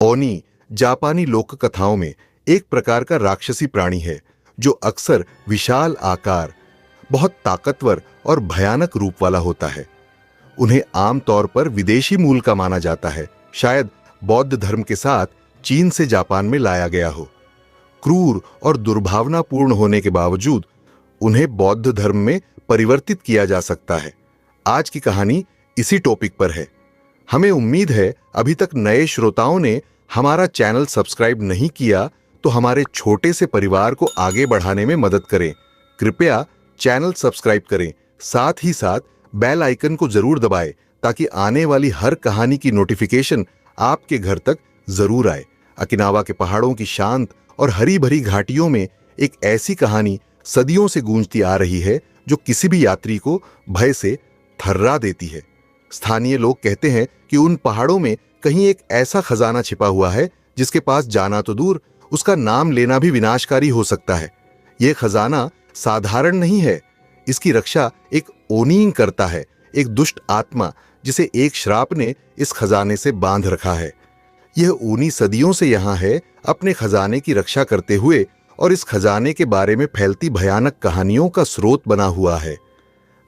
ओनी जापानी लोक कथाओं में एक प्रकार का राक्षसी प्राणी है जो अक्सर विशाल आकार, बहुत ताकतवर और भयानक रूप वाला होता है। उन्हें आमतौर पर विदेशी मूल का माना जाता है, शायद बौद्ध धर्म के साथ चीन से जापान में लाया गया हो। क्रूर और दुर्भावनापूर्ण होने के बावजूद उन्हें बौद्ध धर्म में परिवर्तित किया जा सकता है। आज की कहानी इसी टॉपिक पर है। हमें उम्मीद है अभी तक नए श्रोताओं ने हमारा चैनल सब्सक्राइब नहीं किया तो हमारे छोटे से परिवार को आगे बढ़ाने में मदद करें। कृपया चैनल सब्सक्राइब करें, साथ ही साथ बेल आइकन को जरूर दबाएं ताकि आने वाली हर कहानी की नोटिफिकेशन आपके घर तक जरूर आए। ओकिनावा के पहाड़ों की शांत और हरी भरी घाटियों में एक ऐसी कहानी सदियों से गूंजती आ रही है जो किसी भी यात्री को भय से थर्रा देती है। स्थानीय लोग कहते हैं कि उन पहाड़ों में कहीं एक ऐसा खजाना छिपा हुआ है जिसके पास जाना तो दूर, उसका नाम लेना भी विनाशकारी हो सकता है। यह खजाना साधारण नहीं है, इसकी रक्षा एक ओनी करता है, एक दुष्ट आत्मा जिसे एक श्राप ने इस खजाने से बांध रखा है। यह ओनी सदियों से यहां है, अपने खजाने की रक्षा करते हुए, और इस खजाने के बारे में फैलती भयानक कहानियों का स्रोत बना हुआ है।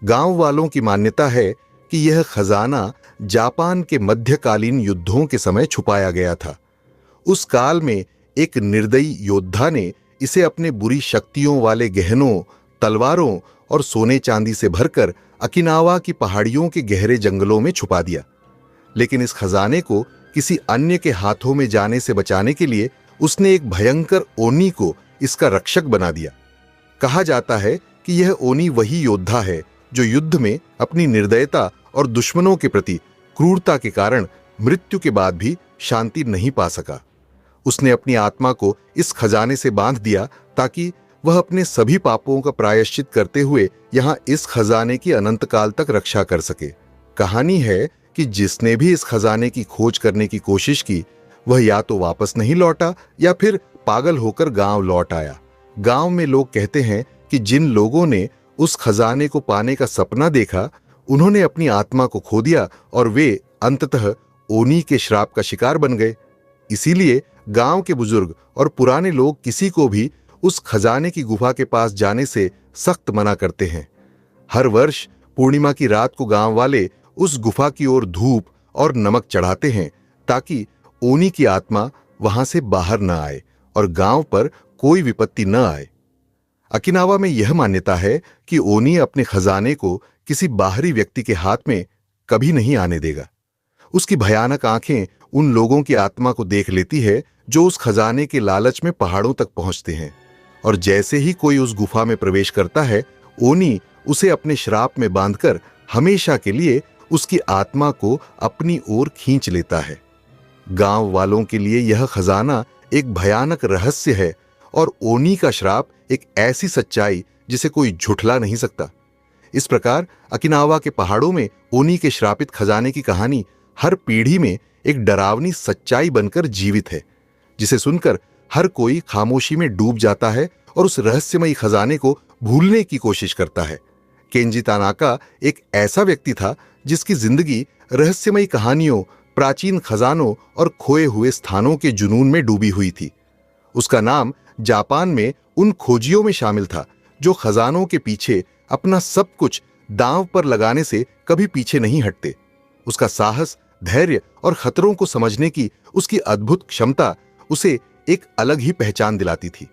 गांव वालों की मान्यता है कि यह खजाना जापान के मध्यकालीन युद्धों के समय छुपाया गया था। उस काल में एक निर्दयी योद्धा ने इसे अपने बुरी शक्तियों वाले गहनों, तलवारों और सोने चांदी से भरकर ओकिनावा की पहाड़ियों के गहरे जंगलों में छुपा दिया। लेकिन इस खजाने को किसी अन्य के हाथों में जाने से बचाने के लिए उसने एक भयंकर ओनी को इसका रक्षक बना दिया। कहा जाता है कि यह ओनी वही योद्धा है जो युद्ध में अपनी निर्दयता और दुश्मनों के प्रति क्रूरता के कारण मृत्यु के बाद भी शांति नहीं पा सका। उसने अपनी आत्मा को इस खजाने से बांध दिया ताकि वह अपने सभी पापों का प्रायश्चित करते हुए यहां इस खजाने की अनंत काल तक रक्षा कर सके। कहानी है कि जिसने भी इस खजाने की खोज करने की कोशिश की वह या तो वापस नहीं लौटा या फिर पागल होकर गांव लौट आया। गांव में लोग कहते हैं कि जिन लोगों ने उस खजाने को पाने का सपना देखा उन्होंने अपनी आत्मा को खो दिया और वे अंततः ओनी के श्राप का शिकार बन गए। इसीलिए गांव के बुजुर्ग और पुराने लोग किसी को भी उस खजाने की गुफा के पास जाने से सख्त मना करते हैं। हर वर्ष पूर्णिमा की रात को गांव वाले उस गुफा की ओर धूप और नमक चढ़ाते हैं ताकि ओनी की आत्मा वहां से बाहर न आए और गांव पर कोई विपत्ति न आए। ओकिनावा में यह मान्यता है कि ओनी अपने खजाने को किसी बाहरी व्यक्ति के हाथ में कभी नहीं आने देगा। उसकी भयानक आंखें उन लोगों की आत्मा को देख लेती है जो उस खजाने के लालच में पहाड़ों तक पहुंचते हैं, और जैसे ही कोई उस गुफा में प्रवेश करता है ओनी उसे अपने श्राप में बांधकर हमेशा के लिए उसकी आत्मा को अपनी ओर खींच लेता है। गांव वालों के लिए यह खजाना एक भयानक रहस्य है और ओनी का श्राप एक ऐसी सच्चाई जिसे कोई झुठला नहीं सकता। इस प्रकार ओकिनावा के पहाड़ों में ओनी के श्रापित खजाने की कहानी हर पीढ़ी में एक डरावनी सच्चाई बनकर जीवित है, जिसे सुनकर हर कोई खामोशी में डूब जाता है और उस रहस्यमयी खजाने को भूलने की कोशिश करता है। केंजी तानाका एक ऐसा व्यक्ति था जिसकी जिंदगी रहस्यमयी कहानियों, प्राचीन खजानों और खोए हुए स्थानों के जुनून में डूबी हुई थी। उसका नाम जापान में उन खोजियों में शामिल था जो खजानों के पीछे अपना सब कुछ दांव पर लगाने से कभी पीछे नहीं हटते। उसका साहस, धैर्य और खतरों को समझने की उसकी अद्भुत क्षमता उसे एक अलग ही पहचान दिलाती थी।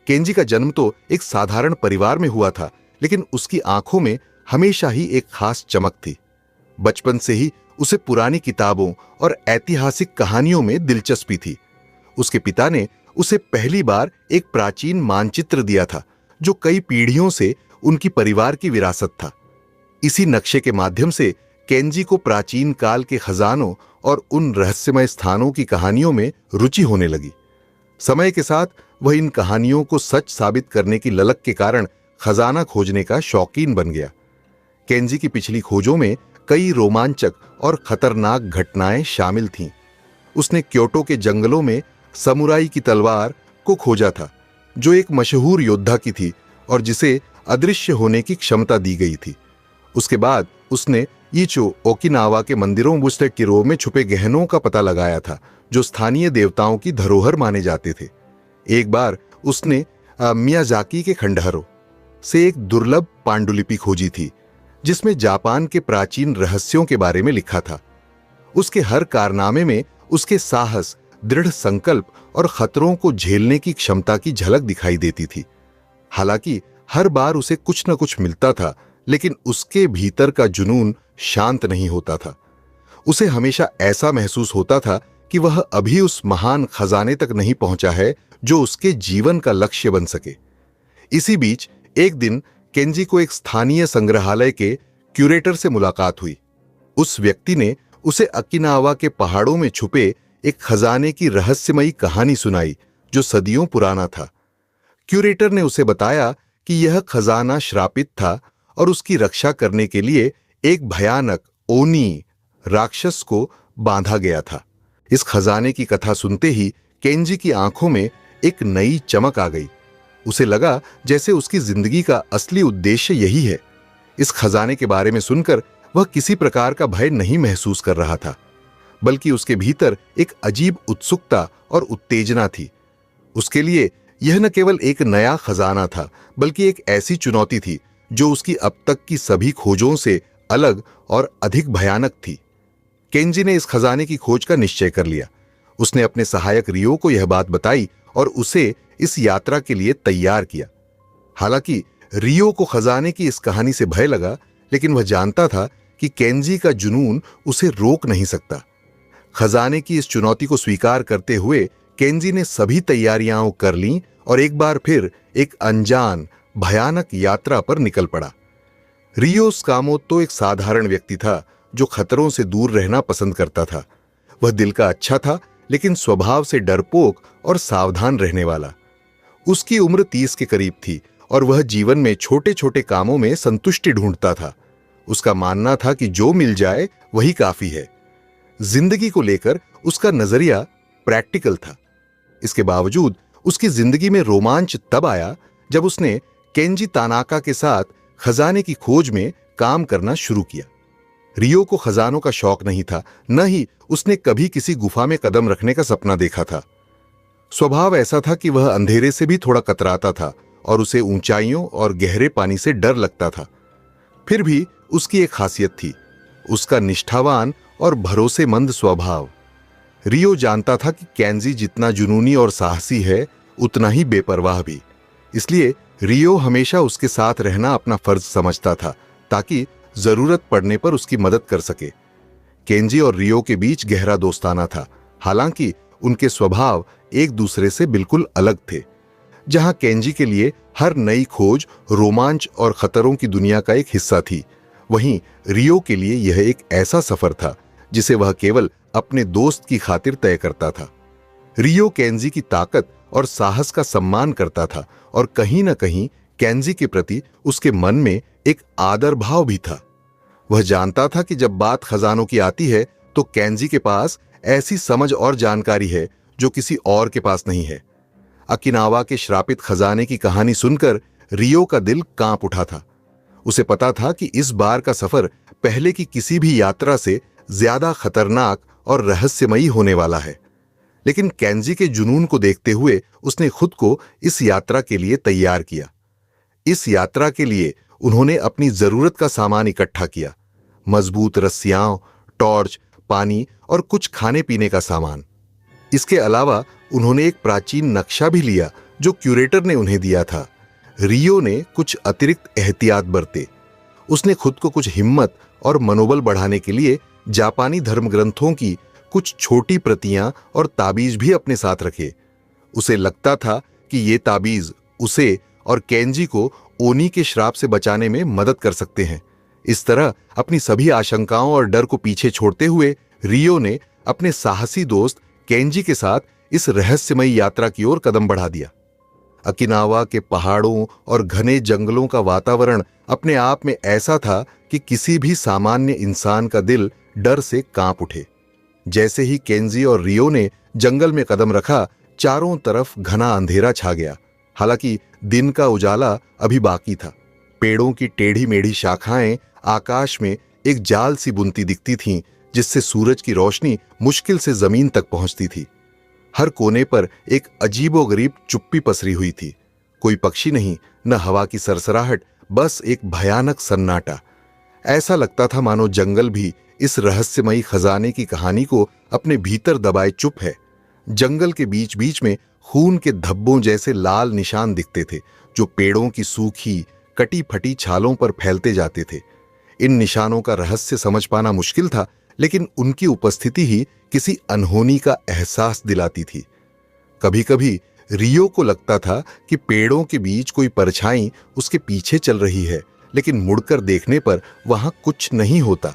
केंजी का जन्म तो एक साधारण परिवार में हुआ था, लेकिन उसकी आंखों में हमेशा ही एक खास चमक थी। बचपन से ही उसे पुरानी किताबों और ऐतिहासिक कहानियों में दिलचस्पी थी। उसके पिता ने उसे पहली बार एक प्राचीन मानचित्र दिया था जो कई पीढ़ियों से उनकी परिवार की विरासत था। इसी नक्शे के माध्यम से केंजी को प्राचीन काल के खजानों और उन रहस्यमय स्थानों की कहानियों में रुचि होने लगी। समय के साथ वह इन कहानियों को सच साबित करने की ललक के कारण खजाना खोजने का शौकीन बन गया। केंजी की पिछली खोजों में कई रोमांचक और खतरनाक घटनाएं शामिल थीं। उसने क्योटो के जंगलों में समुराई की तलवार को खोजा था जो एक मशहूर योद्धा की थी और जिसे अदृश्य होने की क्षमता दी गई थी। उसके बाद उसने ईचो ओकिनावा के मंदिरों बुस्टेकिरो में छुपे गहनों का पता लगाया था जो स्थानीय देवताओं की धरोहर माने जाते थे। एक बार उसने मियाजाकी के खंडहरों से एक दुर्लभ पांडुलिपि खोजी थी, जिसमें जापान के प्राचीन रहस्यों के बारे में लिखा था। उसके हर कारनामे में उसके साहस, दृढ़ संकल्प और खतरों को झेलने की क्षमता की झलक दिखाई देती थी। हालांकि हर बार उसे कुछ न कुछ मिलता था, लेकिन उसके भीतर का जुनून शांत नहीं होता था। उसे हमेशा ऐसा महसूस होता था कि वह अभी उस महान खजाने तक नहीं पहुंचा है जो उसके जीवन का लक्ष्य बन सके। इसी बीच एक दिन केंजी को एक स्थानीय संग्रहालय के क्यूरेटर से मुलाकात हुई। उस व्यक्ति ने उसे ओकिनावा के पहाड़ों में छुपे एक खजाने की रहस्यमयी कहानी सुनाई जो सदियों पुराना था। क्यूरेटर ने उसे बताया कि यह खजाना श्रापित था और उसकी रक्षा करने के लिए एक भयानक ओनी राक्षस को बांधा गया था। इस खजाने की कथा सुनते ही केंजी की आंखों में एक नई चमक आ गई। उसे लगा जैसे उसकी जिंदगी का असली उद्देश्य यही है। इस खजाने के बारे में सुनकर वह किसी प्रकार का भय नहीं महसूस कर रहा था, बल्कि उसके भीतर एक अजीब उत्सुकता और उत्तेजना थी। उसके लिए यह न केवल एक नया खजाना था, बल्कि एक ऐसी चुनौती थी जो उसकी अब तक की सभी खोजों से अलग और अधिक भयानक थी। केंजी ने इस खजाने की खोज का निश्चय कर लिया। उसने अपने सहायक रियो को यह बात बताई और उसे इस यात्रा के लिए तैयार किया। हालांकि रियो को खजाने की इस कहानी से भय लगा, लेकिन वह जानता था कि केंजी का जुनून उसे रोक नहीं सकता। खजाने की इस चुनौती को स्वीकार करते हुए केंजी ने सभी तैयारियां कर लीं और एक बार फिर एक अनजान भयानक यात्रा पर निकल पड़ा। रियो स्कामोतो एक साधारण व्यक्ति था जो खतरों से दूर रहना पसंद करता था। वह दिल का अच्छा था, लेकिन स्वभाव से डरपोक और सावधान रहने वाला। उसकी उम्र 30 के करीब थी और वह जीवन में छोटे छोटे कामों में संतुष्टि ढूंढता था। उसका मानना था कि जो मिल जाए वही काफी है। जिंदगी को लेकर उसका नजरिया प्रैक्टिकल था। इसके बावजूद उसकी जिंदगी में रोमांच तब आया जब उसने केंजी तानाका के साथ खजाने की खोज में काम करना शुरू किया। रियो को खजानों का शौक नहीं था, न ही उसने कभी किसी गुफा में कदम रखने का सपना देखा था। स्वभाव ऐसा था कि वह अंधेरे से भी थोड़ा कतराता था और उसे ऊंचाइयों और गहरे पानी से डर लगता था। फिर भी उसकी एक खासियत थी, उसका निष्ठावान और भरोसेमंद स्वभाव। रियो जानता था कि केंजी जितना जुनूनी और साहसी है, उतना ही बेपरवाह भी। इसलिए रियो हमेशा उसके साथ रहना अपना फर्ज समझता था, ताकि जरूरत पड़ने पर उसकी मदद कर सके। केंजी और रियो के बीच गहरा दोस्ताना था, हालांकि उनके स्वभाव एक दूसरे से बिल्कुल अलग थे। जहां केंजी के लिए हर नई खोज रोमांच और खतरों की दुनिया का एक हिस्सा थी, वहीं रियो के लिए यह एक ऐसा सफर था जिसे वह केवल अपने दोस्त की खातिर तय करता था। रियो केंजी की ताकत और साहस का सम्मान करता था और कहीं न कहीं केंजी के प्रति उसके मन में एक आदर भाव भी था। वह जानता था कि जब बात खजानों की आती है तो केंजी के पास ऐसी समझ और जानकारी है जो किसी और के पास नहीं है। ओकिनावा के श्रापित खजाने की कहानी सुनकर रियो का दिल कांप उठा था। उसे पता था कि इस बार का सफर पहले की किसी भी यात्रा से ज्यादा खतरनाक और रहस्यमयी होने वाला है। लेकिन केंजी के जुनून को देखते हुए उसने खुद को इस यात्रा के लिए तैयार किया। इस यात्रा के लिए उन्होंने अपनी जरूरत का सामान इकट्ठा किया, मजबूत रस्सियां, टॉर्च, पानी और कुछ खाने पीने का सामान। इसके अलावा उन्होंने एक प्राचीन नक्शा भी लिया जो क्यूरेटर ने उन्हें दिया था। रियो ने कुछ अतिरिक्त एहतियात बरते। उसने खुद को कुछ हिम्मत और मनोबल बढ़ाने के लिए जापानी धर्मग्रंथों की कुछ छोटी प्रतियां और ताबीज भी अपने साथ रखे। उसे लगता था कि ये ताबीज उसे और केंजी को ओनी के श्राप से बचाने में मदद कर सकते हैं। इस तरह अपनी सभी आशंकाओं और डर को पीछे छोड़ते हुए रियो ने अपने साहसी दोस्त केंजी के साथ इस रहस्यमयी यात्रा की ओर कदम बढ़ा दिया। ओकिनावा के पहाड़ों और घने जंगलों का वातावरण अपने आप में ऐसा था कि किसी भी सामान्य इंसान का दिल डर से कांप उठे। जैसे ही केंजी और रियो ने जंगल में कदम रखा, चारों तरफ घना अंधेरा छा गया। हालांकि दिन का उजाला अभी बाकी था। पेड़ों की टेढ़ी मेढ़ी शाखाएं आकाश में एक जाल सी बुनती दिखती थीं, जिससे सूरज की रोशनी मुश्किल से जमीन तक पहुंचती थी। हर कोने पर एक अजीबोगरीब चुप्पी पसरी हुई थी। कोई पक्षी नहीं, न हवा की सरसराहट, बस एक भयानक सन्नाटा। ऐसा लगता था मानो जंगल भी इस रहस्यमयी खजाने की कहानी को अपने भीतर दबाए चुप है। जंगल के बीच बीच में खून के धब्बों जैसे लाल निशान दिखते थे, जो पेड़ों की सूखी कटी फटी छालों पर फैलते जाते थे। इन निशानों का रहस्य समझ पाना मुश्किल था, लेकिन उनकी उपस्थिति ही किसी अनहोनी का एहसास दिलाती थी। कभी कभी रियो को लगता था कि पेड़ों के बीच कोई परछाई उसके पीछे चल रही है, लेकिन मुड़कर देखने पर वहां कुछ नहीं होता।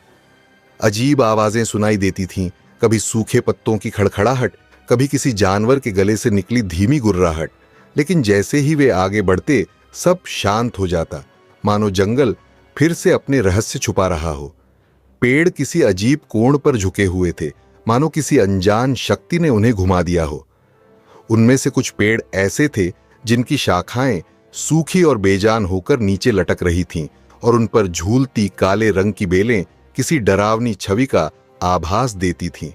अजीब आवाजें सुनाई देती थीं, कभी सूखे पत्तों की खड़खड़ाहट, कभी किसी जानवर के गले से निकली धीमी गुर्राहट। लेकिन जैसे ही वे आगे बढ़ते, सब शांत हो जाता, मानो जंगल फिर से अपने रहस्य छुपा रहा हो। पेड़ किसी अजीब कोण पर झुके हुए थे, मानो किसी अनजान शक्ति ने उन्हें घुमा दिया हो। उनमें से कुछ पेड़ ऐसे थे जिनकी शाखाएं सूखी और बेजान होकर नीचे लटक रही थीं, और उन पर झूलती काले रंग की बेलें किसी डरावनी छवि का आभास देती थीं।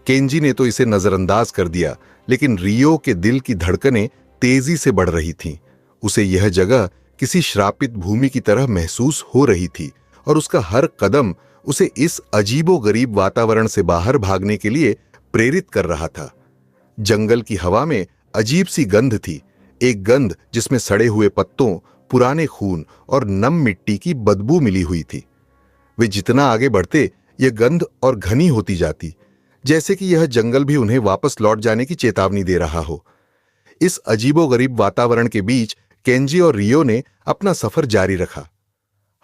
केंजी ने तो इसे नजरअंदाज कर दिया, लेकिन रियो के दिल की धड़कनें तेजी से बढ़ रही थीं। उसे यह जगह किसी श्रापित भूमि की तरह महसूस हो रही थी, और उसका हर कदम उसे इस अजीबोगरीब वातावरण से बाहर भागने के लिए प्रेरित कर रहा था। जंगल की हवा में अजीब सी गंध थी, एक गंध जिसमें सड़े हुए पत्तों, पुराने खून और नम मिट्टी की बदबू मिली हुई थी। वे जितना आगे बढ़ते, यह गंध और घनी होती जाती, जैसे कि यह जंगल भी उन्हें वापस लौट जाने की चेतावनी दे रहा हो। इस अजीबोगरीब वातावरण के बीच केंजी और रियो ने अपना सफर जारी रखा।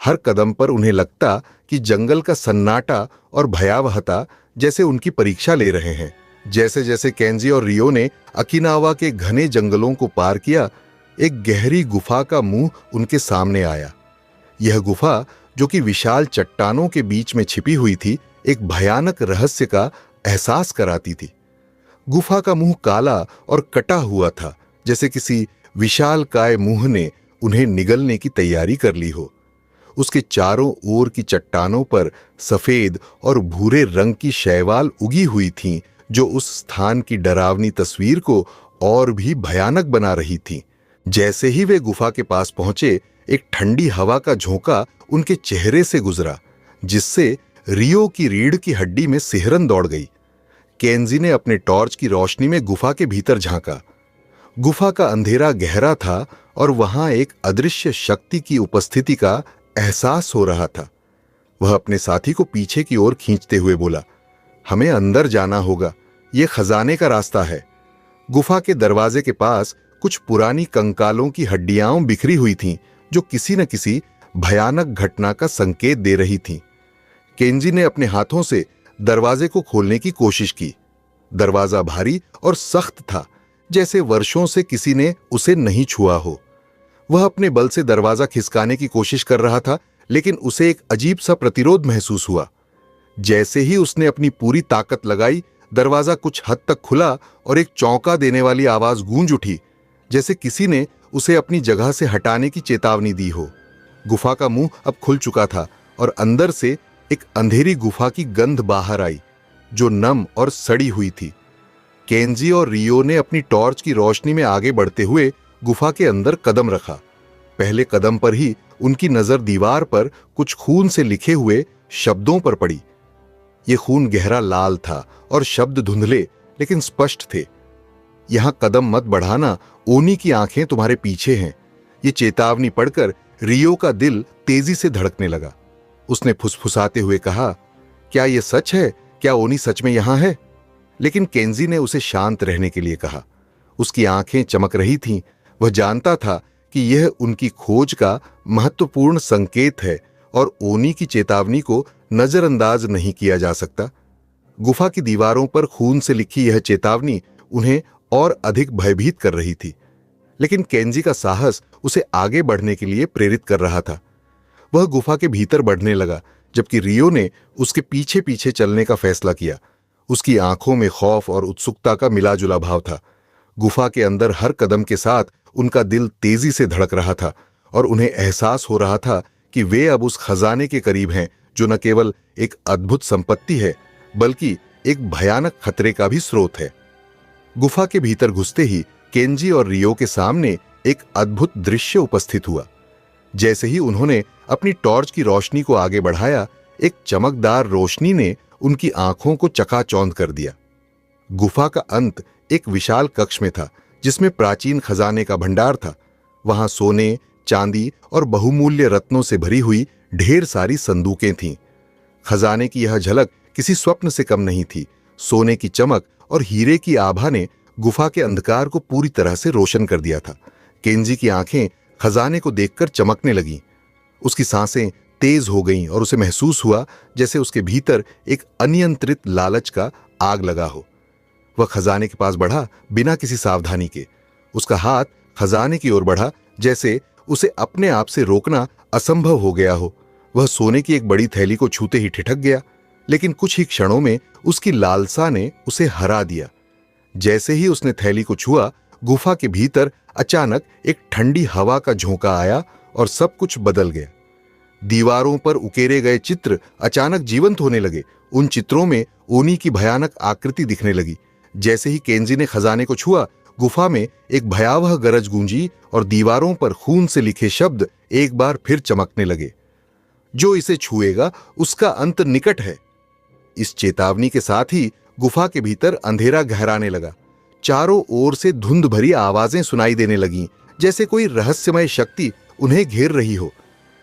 हर कदम पर उन्हें लगता कि जंगल का सन्नाटा और भयावहता जैसे उनकी परीक्षा ले रहे हैं। जैसे जैसे केंजी और रियो ने अकिनावा के घने जंगलों को पार किया, एक गहरी गुफा का मुंह उनके सामने आया। यह गुफा, जो कि विशाल चट्टानों के बीच में छिपी हुई थी, एक भयानक रहस्य का एहसास कराती थी। गुफा का मुंह काला और कटा हुआ था, जैसे किसी विशालकाय मुंह ने उन्हें निगलने की तैयारी कर ली हो। उसके चारों ओर की चट्टानों पर सफेद और भूरे रंग की शैवाल उगी हुई थीं, जो उस स्थान की डरावनी तस्वीर को और भी भयानक बना रही थीं। जैसे ही वे गुफा के पास पहुंचे, एक ठंडी हवा का झोंका उनके चेहरे से गुजरा, जिससे रियो की रीढ़ की हड्डी में सिहरन दौड़ गई। केंजी ने अपने टॉर्च की रोशनी में गुफा के भीतर झांका। गुफा का अंधेरा गहरा था, और वहां एक अदृश्य शक्ति की उपस्थिति का एहसास हो रहा था। वह अपने साथी को पीछे की ओर खींचते हुए बोला, हमें अंदर जाना होगा, यह खजाने का रास्ता है। गुफा के दरवाजे के पास कुछ पुरानी कंकालों की हड्डियां बिखरी हुई थीं, जो किसी न किसी भयानक घटना का संकेत दे रही थीं। केंजी ने अपने हाथों से दरवाजे को खोलने की कोशिश की। दरवाजा भारी और सख्त था, जैसे वर्षों से किसी ने उसे नहीं छुआ हो। वह अपने बल से दरवाजा खिसकाने की कोशिश कर रहा था, लेकिन उसे एक अजीब सा प्रतिरोध महसूस हुआ। जैसे ही उसने अपनी पूरी ताकत लगाई, दरवाजा कुछ हद तक खुला और एक चौंका देने वाली आवाज गूंज उठी, जैसे किसी ने उसे अपनी जगह से हटाने की चेतावनी दी हो। गुफा का मुंह अब खुल चुका था, और अंदर से एक अंधेरी गुफा की गंध बाहर आई, जो नम और सड़ी हुई थी। केंजी और रियो ने अपनी टॉर्च की रोशनी में आगे बढ़ते हुए गुफा के अंदर कदम रखा। पहले कदम पर ही उनकी नजर दीवार पर कुछ खून से लिखे हुए शब्दों पर पड़ी। यह खून गहरा लाल था और शब्द धुंधले लेकिन स्पष्ट थे। यहां कदम मत बढ़ाना, ओनी की आंखें तुम्हारे पीछे हैं। ये चेतावनी पढ़कर रियो का दिल तेजी से धड़कने लगा। उसने फुसफुसाते हुए कहा, क्या यह सच है? क्या ओनी सच में यहां है? लेकिन केंजी ने उसे शांत रहने के लिए कहा। उसकी आंखें चमक रही थीं। वह जानता था कि यह उनकी खोज का महत्वपूर्ण संकेत है, और ओनी की चेतावनी को नजरअंदाज नहीं किया जा सकता। गुफा की दीवारों पर खून से लिखी यह चेतावनी उन्हें और अधिक भयभीत कर रही थी, लेकिन केंजी का साहस उसे आगे बढ़ने के लिए प्रेरित कर रहा था। वह गुफा के भीतर बढ़ने लगा, जबकि रियो ने उसके पीछे पीछे चलने का फैसला किया। उसकी आंखों में खौफ और उत्सुकता का मिलाजुला भाव था। गुफा के अंदर हर कदम के साथ उनका दिल तेजी से धड़क रहा था, और उन्हें एहसास हो रहा था कि वे अब उस खजाने के करीब हैं, जो न केवल एक अद्भुत संपत्ति है, बल्कि एक भयानक खतरे का भी स्रोत है। गुफा के भीतर घुसते ही केंजी और रियो के सामने एक अद्भुत दृश्य उपस्थित हुआ। जैसे ही उन्होंने अपनी टॉर्च की रोशनी को आगे बढ़ाया, एक चमकदार रोशनी ने उनकी आंखों को चकाचौंध कर दिया। गुफा का अंत एक विशाल कक्ष में था, जिसमें प्राचीन खजाने का भंडार था। वहां सोने, चांदी और बहुमूल्य रत्नों से भरी हुई ढेर सारी संदूकें थीं। खजाने की यह झलक किसी स्वप्न से कम नहीं थी। सोने की चमक और हीरे की आभा ने गुफा के अंधकार को पूरी तरह से रोशन कर दिया था। केंजी की आंखें खजाने को देखकर चमकने लगीं। उसकी सांसें तेज हो गईं और उसे महसूस हुआ जैसे उसके भीतर एक अनियंत्रित लालच का आग लगा हो। वह खजाने के पास बढ़ा बिना किसी सावधानी के। उसका हाथ खजाने की ओर बढ़ा, जैसे उसे अपने आप से रोकना असंभव हो गया हो। वह सोने की एक बड़ी थैली को छूते ही ठिठक गया, लेकिन कुछ ही क्षणों में उसकी लालसा ने उसे हरा दिया। जैसे ही उसने थैली को छुआ, गुफा के भीतर अचानक एक ठंडी हवा का झोंका आया और सब कुछ बदल गया। दीवारों पर उकेरे गए चित्र अचानक जीवंत होने लगे। उन चित्रों में ओनी की भयानक आकृति दिखने लगी। जैसे ही केंजी ने खजाने को छुआ, गुफा में एक भयावह गरज गूंजी और दीवारों पर खून से लिखे शब्द एक बार फिर चमकने लगे, जो इसे छुएगा उसका अंत निकट है। इस चेतावनी के साथ ही गुफा के भीतर अंधेरा गहराने लगा। चारों ओर से धुंध भरी आवाजें सुनाई देने लगीं, जैसे कोई रहस्यमय शक्ति उन्हें घेर रही हो।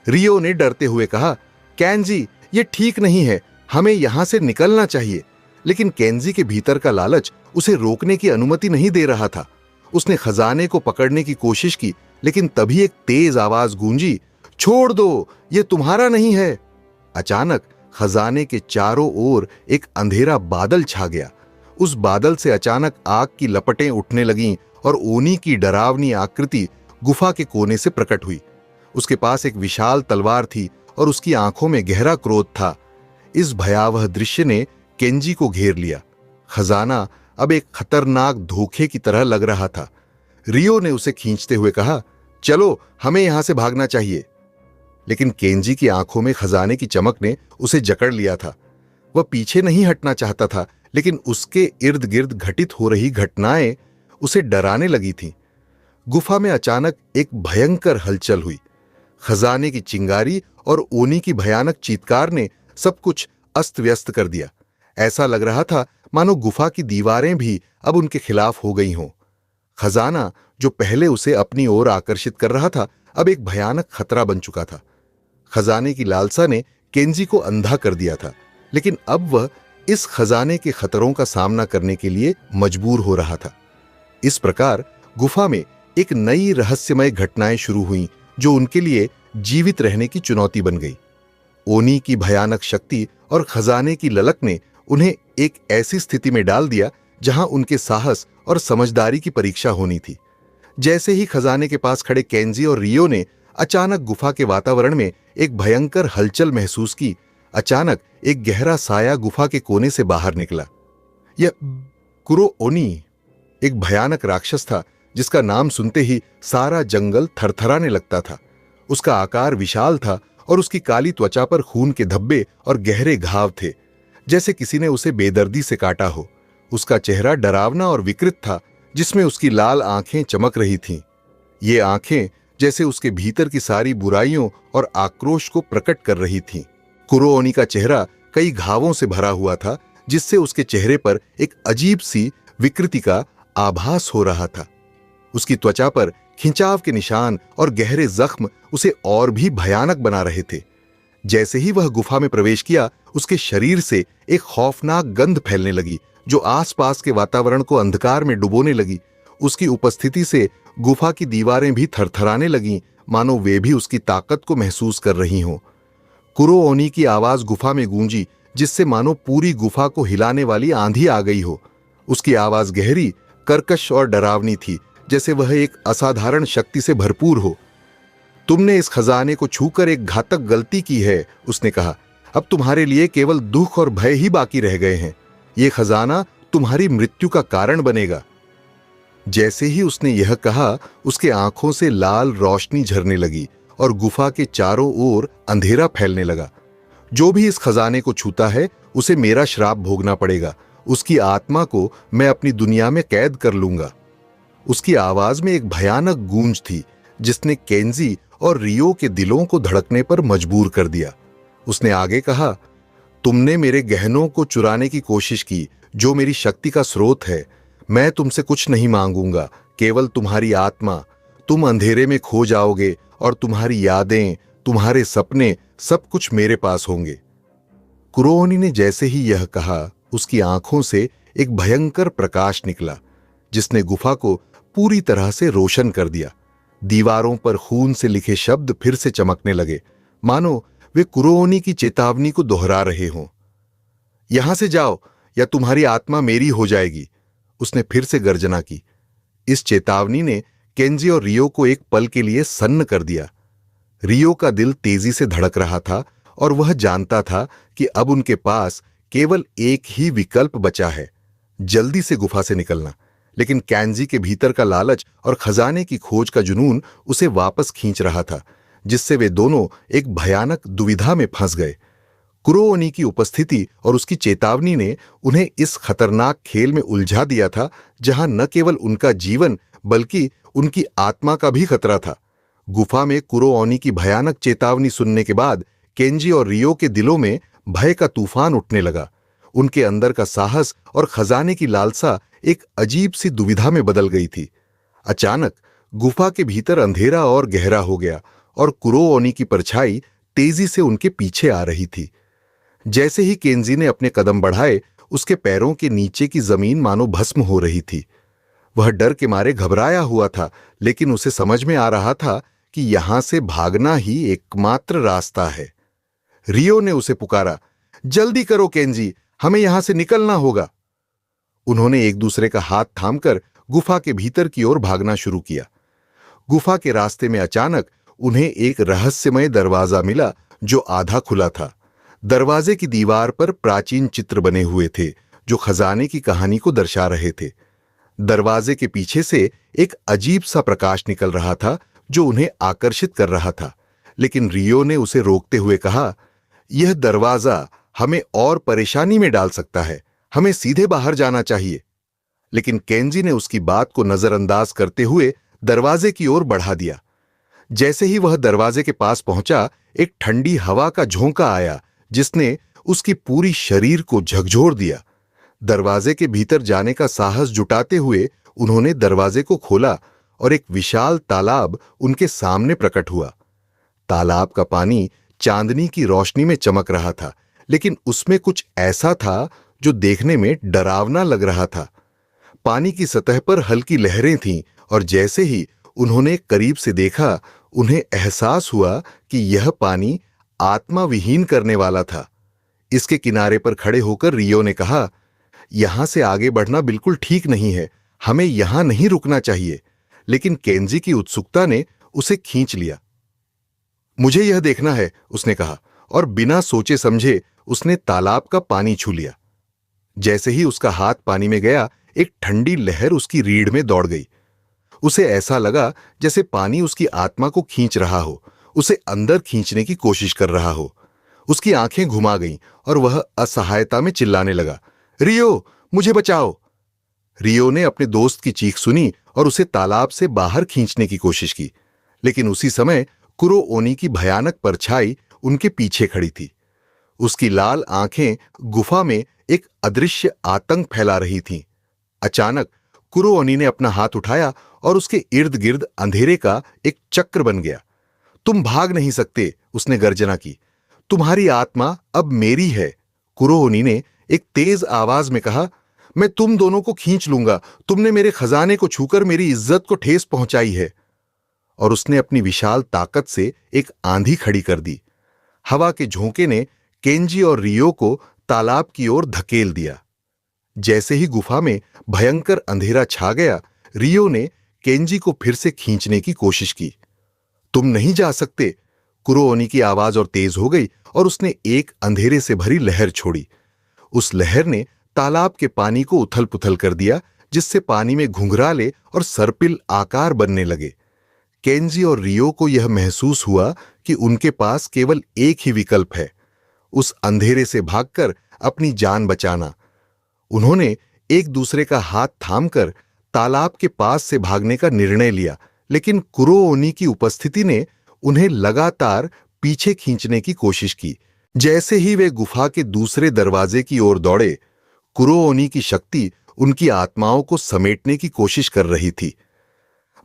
रियो ने डरते हुए कहा, केंजी, ये ठीक नहीं है, हमें यहां से निकलना चाहिए। लेकिन केंजी के भीतर का लालच उसे रोकने की अनुमति नहीं दे रहा था। उसने खजाने को पकड़ने की कोशिश की, लेकिन तभी एक तेज आवाज गूंजी, छोड़ दो, ये तुम्हारा नहीं है। अचानक खजाने के चारों ओर एक अंधेरा बादल छा गया। उस बादल से अचानक आग की लपटें उठने लगीं और ओनी की डरावनी आकृति गुफा के कोने से प्रकट हुई। उसके पास एक विशाल तलवार थी और उसकी आंखों में गहरा क्रोध था। इस भयावह दृश्य ने केंजी को घेर लिया। खजाना अब एक खतरनाक धोखे की तरह लग रहा था। रियो ने उसे खींचते हुए कहा, चलो, हमें यहां से भागना चाहिए। लेकिन केंजी की आंखों में खजाने की चमक ने उसे जकड़ लिया था। वह पीछे नहीं हटना चाहता था, लेकिन उसके इर्द गिर्द घटित हो रही घटनाएं उसे डराने लगी थीं। गुफा में अचानक एक भयंकर हलचल हुई। खजाने की चिंगारी और ओनी की भयानक चीत्कार ने सब कुछ अस्त व्यस्त कर दिया। ऐसा लग रहा था मानो गुफा की दीवारें भी अब उनके खिलाफ हो गई हों। खजाना, जो पहले उसे अपनी ओर आकर्षित कर रहा था, अब एक भयानक खतरा बन चुका था। खजाने की लालसा ने केंजी को अंधा कर दिया था, लेकिन अब वह इस खजाने के खतरों का सामना करने के लिए मजबूर हो रहा था। इस प्रकार गुफा में एक नई रहस्यमय घटनाएं शुरू हुईं, जो उनके लिए जीवित रहने की चुनौती बन गई। ओनी की भयानक शक्ति और खजाने की ललक ने उन्हें एक ऐसी स्थिति में डाल दिया जहां उनके साहस और समझदारी की परीक्षा होनी थी। जैसे ही खजाने के पास खड़े केंजी और रियो ने अचानक गुफा के वातावरण में एक भयंकर हलचल महसूस की, अचानक एक गहरा साया गुफा के कोने से बाहर निकला। यह कुरो ओनी एक भयानक राक्षस था, जिसका नाम सुनते ही सारा जंगल थरथराने लगता था। उसका आकार विशाल था और उसकी काली त्वचा पर खून के धब्बे और गहरे घाव थे, जैसे किसी ने उसे बेदर्दी से काटा हो। उसका चेहरा डरावना और विकृत था, जिसमें उसकी लाल आंखें चमक रही थीं। ये आंखें जैसे उसके भीतर की सारी बुराइयों और आक्रोश को प्रकट कर रही थीं। कुरो ओनी का चेहरा कई घावों से भरा हुआ था, जिससे उसके चेहरे पर एक अजीब सी विकृति का आभास हो रहा था। उसकी त्वचा पर खिंचाव के निशान और गहरे जख्म उसे और भी भयानक बना रहे थे। जैसे ही वह गुफा में प्रवेश किया, उसके शरीर से एक खौफनाक गंध फैलने लगी, जो आसपास के वातावरण को अंधकार में डुबोने लगी। उसकी उपस्थिति से गुफा की दीवारें भी थरथराने लगीं, मानो वे भी उसकी ताकत को महसूस कर रही हों। कुरो ओनी की आवाज गुफा में गूंजी, जिससे मानो पूरी गुफा को हिलाने वाली आंधी आ गई हो। उसकी आवाज गहरी, कर्कश और डरावनी थी, जैसे वह एक असाधारण शक्ति से भरपूर हो। तुमने इस खजाने को छूकर एक घातक गलती की है, उसने कहा। अब तुम्हारे लिए केवल दुख और भय ही बाकी रह गए हैं। यह खजाना तुम्हारी मृत्यु का कारण बनेगा। जैसे ही उसने यह कहा, उसके आंखों से लाल रोशनी झरने लगी और गुफा के चारों ओर अंधेरा फैलने लगा। जो भी इस खजाने को छूता है, उसे मेरा श्राप भोगना पड़ेगा। उसकी आत्मा को मैं अपनी दुनिया में कैद कर लूंगा। उसकी आवाज में एक भयानक गूंज थी जिसने केंजी और रियो के दिलों को धड़कने पर मजबूर कर दिया। उसने आगे कहा, तुमने मेरे गहनों को चुराने की कोशिश की, जो मेरी शक्ति का स्रोत है। मैं तुमसे कुछ नहीं मांगूंगा, केवल तुम्हारी आत्मा। तुम अंधेरे में खो जाओगे और तुम्हारी यादें, तुम्हारे सपने, सब कुछ मेरे पास होंगे। कुरोओनी ने जैसे ही यह कहा, उसकी आंखों से एक भयंकर प्रकाश निकला जिसने गुफा को पूरी तरह से रोशन कर दिया। दीवारों पर खून से लिखे शब्द फिर से चमकने लगे, मानो वे कुरोओनी की चेतावनी को दोहरा रहे हों। यहां से जाओ या तुम्हारी आत्मा मेरी हो जाएगी, उसने फिर से गर्जना की। इस चेतावनी ने केंजी और रियो को एक पल के लिए सन्न कर दिया। रियो का दिल तेजी से धड़क रहा था और वह जानता था कि अब उनके पास केवल एक ही विकल्प बचा है, जल्दी से गुफा से निकलना। लेकिन केंजी के भीतर का लालच और खजाने की खोज का जुनून उसे वापस खींच रहा था, जिससे वे दोनों एक भयानक दुविधा में फंस गए। कुरोओनी की उपस्थिति और उसकी चेतावनी ने उन्हें इस खतरनाक खेल में उलझा दिया था जहां न केवल उनका जीवन बल्कि उनकी आत्मा का भी खतरा था। गुफा में कुरोओनी की भयानक चेतावनी सुनने के बाद केंजी और रियो के दिलों में भय का तूफान उठने लगा। उनके अंदर का साहस और खजाने की लालसा एक अजीब सी दुविधा में बदल गई थी। अचानक गुफा के भीतर अंधेरा और गहरा हो गया और कुरोओनी की परछाई तेजी से उनके पीछे आ रही थी। जैसे ही केंजी ने अपने कदम बढ़ाए, उसके पैरों के नीचे की जमीन मानो भस्म हो रही थी। वह डर के मारे घबराया हुआ था, लेकिन उसे समझ में आ रहा था कि यहां से भागना ही एकमात्र रास्ता है। रियो ने उसे पुकारा, जल्दी करो केंजी, हमें यहां से निकलना होगा। उन्होंने एक दूसरे का हाथ थामकर गुफा के भीतर की ओर भागना शुरू किया। गुफा के रास्ते में अचानक उन्हें एक रहस्यमय दरवाजा मिला जो आधा खुला था। दरवाजे की दीवार पर प्राचीन चित्र बने हुए थे जो खजाने की कहानी को दर्शा रहे थे। दरवाजे के पीछे से एक अजीब सा प्रकाश निकल रहा था जो उन्हें आकर्षित कर रहा था, लेकिन रियो ने उसे रोकते हुए कहा, यह दरवाजा हमें और परेशानी में डाल सकता है, हमें सीधे बाहर जाना चाहिए। लेकिन केंजी ने उसकी बात को नजरअंदाज करते हुए दरवाजे की ओर बढ़ा दिया। जैसे ही वह दरवाजे के पास पहुंचा, एक ठंडी हवा का झोंका आया जिसने उसकी पूरी शरीर को झकझोर दिया। दरवाजे के भीतर जाने का साहस जुटाते हुए उन्होंने दरवाजे को खोला और एक विशाल तालाब उनके सामने प्रकट हुआ। तालाब का पानी चांदनी की रोशनी में चमक रहा था, लेकिन उसमें कुछ ऐसा था जो देखने में डरावना लग रहा था। पानी की सतह पर हल्की लहरें थीं और जैसे ही उन्होंने करीब से देखा, उन्हें एहसास हुआ कि यह पानी आत्मा विहीन करने वाला था। इसके किनारे पर खड़े होकर रियो ने कहा, यहां से आगे बढ़ना बिल्कुल ठीक नहीं है, हमें यहां नहीं रुकना चाहिए। लेकिन केंजी की उत्सुकता ने उसे खींच लिया। मुझे यह देखना है, उसने कहा, और बिना सोचे समझे उसने तालाब का पानी छू लिया। जैसे ही उसका हाथ पानी में गया, एक ठंडी लहर उसकी रीढ़ में दौड़ गई। उसे ऐसा लगा जैसे पानी उसकी आत्मा को खींच रहा हो, उसे अंदर खींचने की कोशिश कर रहा हो। उसकी आंखें घुमा गईं और वह असहायता में चिल्लाने लगा, रियो, मुझे बचाओ। रियो ने अपने दोस्त की चीख सुनी और उसे तालाब से बाहर खींचने की कोशिश की, लेकिन उसी समय कुरोओनी की भयानक परछाई उनके पीछे खड़ी थी। उसकी लाल आंखें गुफा में एक अदृश्य आतंक फैला रही थीं। अचानक कुरोओनी ने अपना हाथ उठाया और उसके इर्द गिर्द अंधेरे का एक चक्र बन गया। तुम भाग नहीं सकते, उसने गर्जना की। तुम्हारी आत्मा अब मेरी है। कुरोओनी ने एक तेज आवाज में कहा, मैं तुम दोनों को खींच लूंगा। तुमने मेरे खजाने को छूकर मेरी इज्जत को ठेस पहुंचाई है। और उसने अपनी विशाल ताकत से एक आंधी खड़ी कर दी। हवा के झोंके ने केंजी और रियो को तालाब की ओर धकेल दिया। जैसे ही गुफा में भयंकर अंधेरा छा गया, रियो ने केंजी को फिर से खींचने की कोशिश की। तुम नहीं जा सकते। कुरोओनी की आवाज और तेज हो गई और उसने एक अंधेरे से भरी लहर छोड़ी। उस लहर ने तालाब के पानी को उथल पुथल कर दिया, जिससे पानी में घुंघराले और सर्पिल आकार बनने लगे। केंजी और रियो को यह महसूस हुआ कि उनके पास केवल एक ही विकल्प है, उस अंधेरे से भागकर अपनी जान बचाना। उन्होंने एक दूसरे का हाथ थामकर तालाब के पास से भागने का निर्णय लिया, लेकिन कुरोओनी की उपस्थिति ने उन्हें लगातार पीछे खींचने की कोशिश की। जैसे ही वे गुफा के दूसरे दरवाजे की ओर दौड़े, कुरोओनी की शक्ति उनकी आत्माओं को समेटने की कोशिश कर रही थी।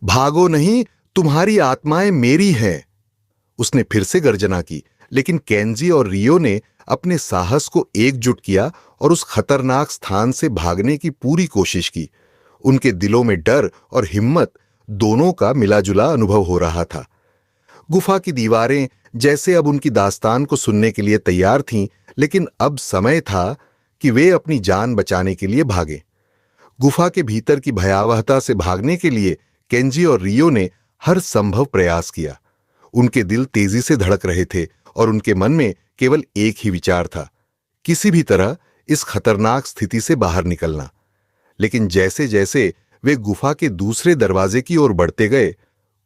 भागो नहीं, तुम्हारी आत्माएं मेरी हैं, उसने फिर से गर्जना की, लेकिन केंजी और रियो ने अपने साहस को एकजुट किया और उस खतरनाक स्थान से भागने की पूरी कोशिश की। उनके दिलों में डर और हिम्मत दोनों का मिलाजुला अनुभव हो रहा था। गुफा की दीवारें जैसे अब उनकी दास्तान को सुनने के लिए तैयार थीं, लेकिन अब समय था कि वे अपनी जान बचाने के लिए भागें। गुफा के भीतर की भयावहता से भागने के लिए केंजी और रियो ने हर संभव प्रयास किया। उनके दिल तेजी से धड़क रहे थे और उनके मन में केवल एक ही विचार था, किसी भी तरह इस खतरनाक स्थिति से बाहर निकलना। लेकिन जैसे जैसे वे गुफा के दूसरे दरवाजे की ओर बढ़ते गए,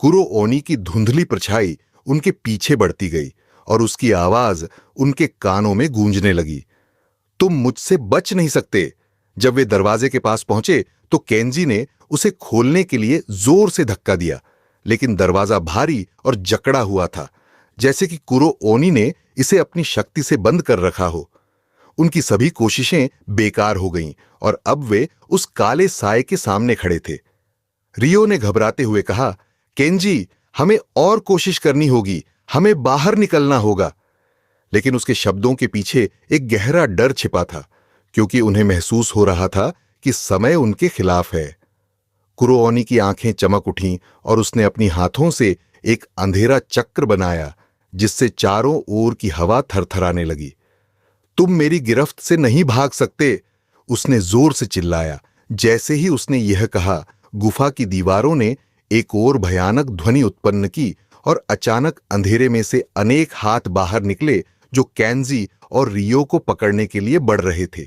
कुरोओनी की धुंधली परछाई उनके पीछे बढ़ती गई और उसकी आवाज उनके कानों में गूंजने लगी। तुम मुझसे बच नहीं सकते। जब वे दरवाजे के पास पहुंचे तो केंजी ने उसे खोलने के लिए जोर से धक्का दिया, लेकिन दरवाजा भारी और जकड़ा हुआ था, जैसे कि कुरोओनी ने इसे अपनी शक्ति से बंद कर रखा हो। उनकी सभी कोशिशें बेकार हो गईं और अब वे उस काले साए के सामने खड़े थे। रियो ने घबराते हुए कहा, केंजी, हमें और कोशिश करनी होगी, हमें बाहर निकलना होगा। लेकिन उसके शब्दों के पीछे एक गहरा डर छिपा था, क्योंकि उन्हें महसूस हो रहा था कि समय उनके खिलाफ है। कुरोओनी की आंखें चमक उठीं और उसने अपनी हाथों से एक अंधेरा चक्र बनाया, जिससे चारों ओर की हवा थरथराने लगी। तुम मेरी गिरफ्त से नहीं भाग सकते, उसने जोर से चिल्लाया। जैसे ही उसने यह कहा, गुफा की दीवारों ने एक और भयानक ध्वनि उत्पन्न की और अचानक अंधेरे में से अनेक हाथ बाहर निकले, जो केंजी और रियो को पकड़ने के लिए बढ़ रहे थे।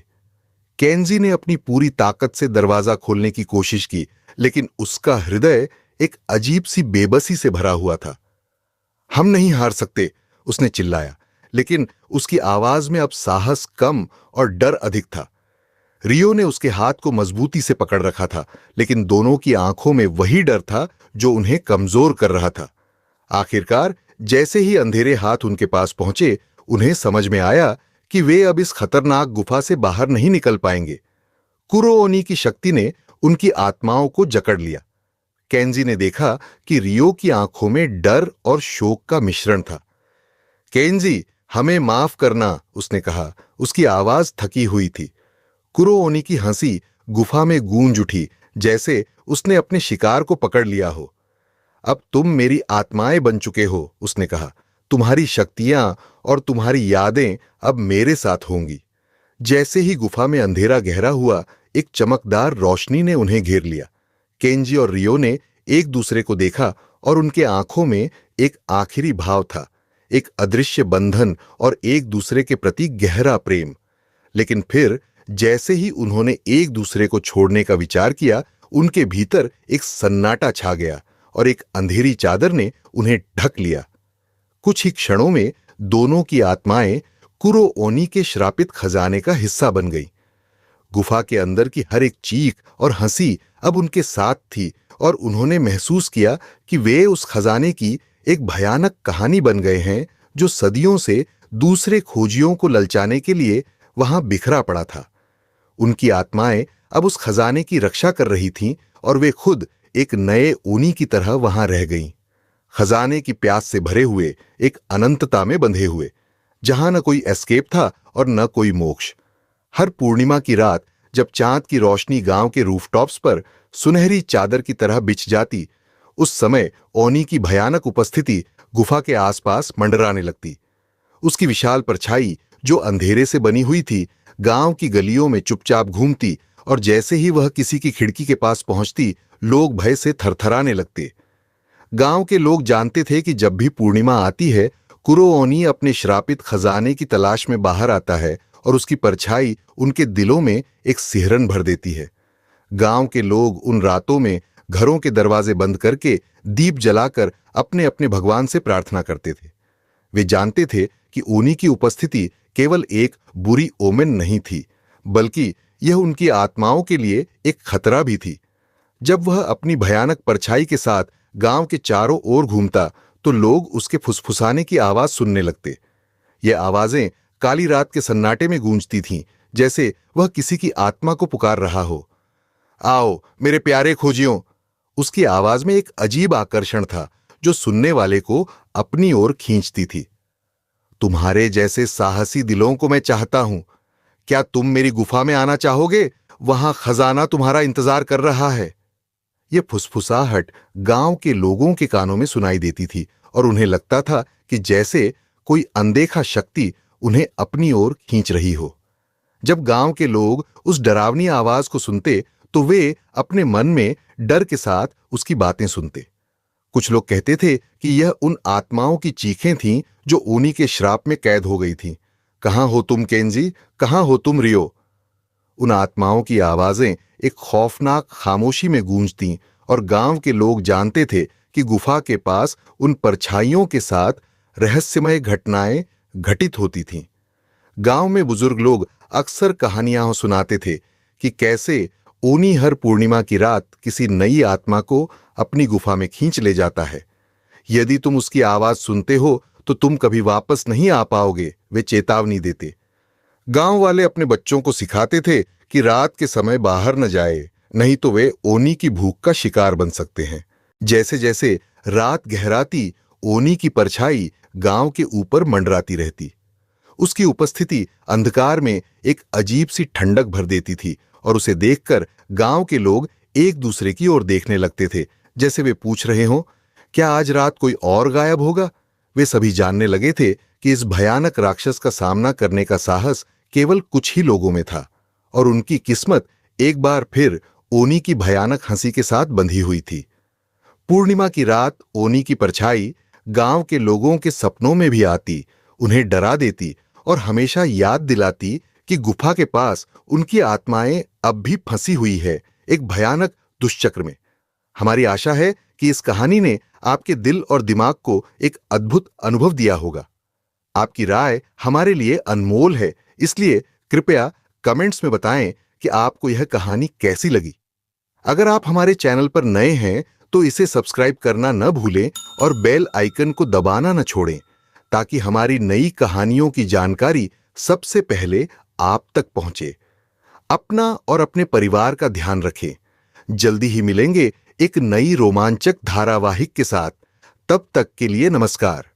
केंजी ने अपनी पूरी ताकत से दरवाजा खोलने की कोशिश की, लेकिन उसका हृदय एक अजीब सी बेबसी से भरा हुआ था। हम नहीं हार सकते, उसने चिल्लाया, लेकिन उसकी आवाज में अब साहस कम और डर अधिक था। रियो ने उसके हाथ को मजबूती से पकड़ रखा था, लेकिन दोनों की आंखों में वही डर था जो उन्हें कमजोर कर रहा था। आखिरकार जैसे ही अंधेरे हाथ उनके पास पहुंचे, उन्हें समझ में आया कि वे अब इस खतरनाक गुफा से बाहर नहीं निकल पाएंगे। कुरोओनी की शक्ति ने उनकी आत्माओं को जकड़ लिया। केंजी ने देखा कि रियो की आंखों में डर और शोक का मिश्रण था। केंजी, हमें माफ करना, उसने कहा। उसकी आवाज थकी हुई थी। कुरोओनी की हंसी गुफा में गूंज उठी, जैसे उसने अपने शिकार को पकड़ लिया हो। अब तुम मेरी आत्माएं बन चुके हो, उसने कहा। तुम्हारी शक्तियां और तुम्हारी यादें अब मेरे साथ होंगी। जैसे ही गुफा में अंधेरा गहरा हुआ, एक चमकदार रोशनी ने उन्हें घेर लिया। केंजी और रियो ने एक दूसरे को देखा और उनके आंखों में एक आखिरी भाव था, एक अदृश्य बंधन और एक दूसरे के प्रति गहरा प्रेम। लेकिन फिर जैसे ही उन्होंने एक दूसरे को छोड़ने का विचार किया, उनके भीतर एक सन्नाटा छा गया और एक अंधेरी चादर ने उन्हें ढक लिया। कुछ ही क्षणों में दोनों की आत्माएं कुरोओनी के श्रापित खजाने का हिस्सा बन गई। गुफा के अंदर की हर एक चीख और हंसी अब उनके साथ थी और उन्होंने महसूस किया कि वे उस खजाने की एक भयानक कहानी बन गए हैं, जो सदियों से दूसरे खोजियों को ललचाने के लिए वहां बिखरा पड़ा था। उनकी आत्माएं अब उस खजाने की रक्षा कर रही थीं और वे खुद एक नए ओनी की तरह वहां रह गईं, खजाने की प्यास से भरे हुए, एक अनंतता में बंधे हुए, जहां न कोई एस्केप था और न कोई मोक्ष। हर पूर्णिमा की रात जब चांद की रोशनी गांव के रूफटॉप्स पर सुनहरी चादर की तरह बिछ जाती, उस समय ओनी की भयानक उपस्थिति गुफा के आसपास मंडराने लगती। उसकी विशाल परछाई, जो अंधेरे से बनी हुई थी, गांव की गलियों में चुपचाप घूमती और जैसे ही वह किसी की खिड़की के पास पहुंचती, लोग भय से थरथराने लगते। गांव के लोग जानते थे कि जब भी पूर्णिमा आती है, कुरोओनी अपने श्रापित खजाने की तलाश में बाहर आता है और उसकी परछाई उनके दिलों में एक सिहरन भर देती है। गांव के लोग उन रातों में घरों के दरवाजे बंद करके दीप जलाकर अपने अपने भगवान से प्रार्थना करते थे। वे जानते थे कि ओनी की उपस्थिति केवल एक बुरी ओमेन नहीं थी, बल्कि यह उनकी आत्माओं के लिए एक खतरा भी थी। जब वह अपनी भयानक परछाई के साथ गांव के चारों ओर घूमता तो लोग उसके फुसफुसाने की आवाज सुनने लगते। ये आवाजें काली रात के सन्नाटे में गूंजती थीं, जैसे वह किसी की आत्मा को पुकार रहा हो। आओ मेरे प्यारे खोजियों। उसकी आवाज में एक अजीब आकर्षण था जो सुनने वाले को अपनी ओर खींचती थी। तुम्हारे जैसे साहसी दिलों को मैं चाहता हूं। क्या तुम मेरी गुफा में आना चाहोगे? वहां खजाना तुम्हारा इंतजार कर रहा है। यह फुसफुसाहट गांव के लोगों के कानों में सुनाई देती थी और उन्हें लगता था कि जैसे कोई अनदेखा शक्ति उन्हें अपनी ओर खींच रही हो। जब गांव के लोग उस डरावनी आवाज को सुनते तो वे अपने मन में डर के साथ उसकी बातें सुनते। कुछ लोग कहते थे कि यह उन आत्माओं की चीखें थीं जो ओनी के श्राप में कैद हो गई थीं। कहां हो तुम केंजी? कहां हो तुम रियो? उन आत्माओं की आवाजें एक खौफनाक खामोशी में गूंजतीं और गांव के लोग जानते थे कि गुफा के पास उन परछाइयों के साथ रहस्यमय घटनाएं घटित होती थीं। गांव में बुजुर्ग लोग अक्सर कहानियां सुनाते थे कि कैसे ओनी हर पूर्णिमा की रात किसी नई आत्मा को अपनी गुफा में खींच ले जाता है। यदि तुम उसकी आवाज सुनते हो तो तुम कभी वापस नहीं आ पाओगे, वे चेतावनी देते। गांव वाले अपने बच्चों को सिखाते थे कि रात के समय बाहर न जाए, नहीं तो वे ओनी की भूख का शिकार बन सकते हैं। जैसे जैसे रात गहराती, ओनी की परछाई गांव के ऊपर मंडराती रहती। उसकी उपस्थिति अंधकार में एक अजीब सी ठंडक भर देती थी और उसे देखकर गांव के लोग एक दूसरे की ओर देखने लगते थे, जैसे वे पूछ रहे हों, क्या आज रात कोई और गायब होगा? वे सभी जानने लगे थे कि इस भयानक राक्षस का सामना करने का साहस केवल कुछ ही लोगों में था और उनकी किस्मत एक बार फिर ओनी की भयानक हंसी के साथ बंधी हुई थी। पूर्णिमा की रात ओनी की परछाई गांव के लोगों के सपनों में भी आती, उन्हें डरा देती और हमेशा याद दिलाती कि गुफा के पास उनकी आत्माएं अब भी फंसी हुई है, एक भयानक दुष्चक्र में। हमारी आशा है कि इस कहानी ने आपके दिल और दिमाग को एक अद्भुत अनुभव दिया होगा। आपकी राय हमारे लिए अनमोल है, इसलिए कृपया कमेंट्स में बताएं कि आपको यह कहानी कैसी लगी। अगर आप हमारे चैनल पर नए हैं तो इसे सब्सक्राइब करना न भूलें और बेल आइकन को दबाना न छोड़ें, ताकि हमारी नई कहानियों की जानकारी सबसे पहले आप तक पहुंचे। अपना और अपने परिवार का ध्यान रखें। जल्दी ही मिलेंगे एक नई रोमांचक धारावाहिक के साथ। तब तक के लिए नमस्कार।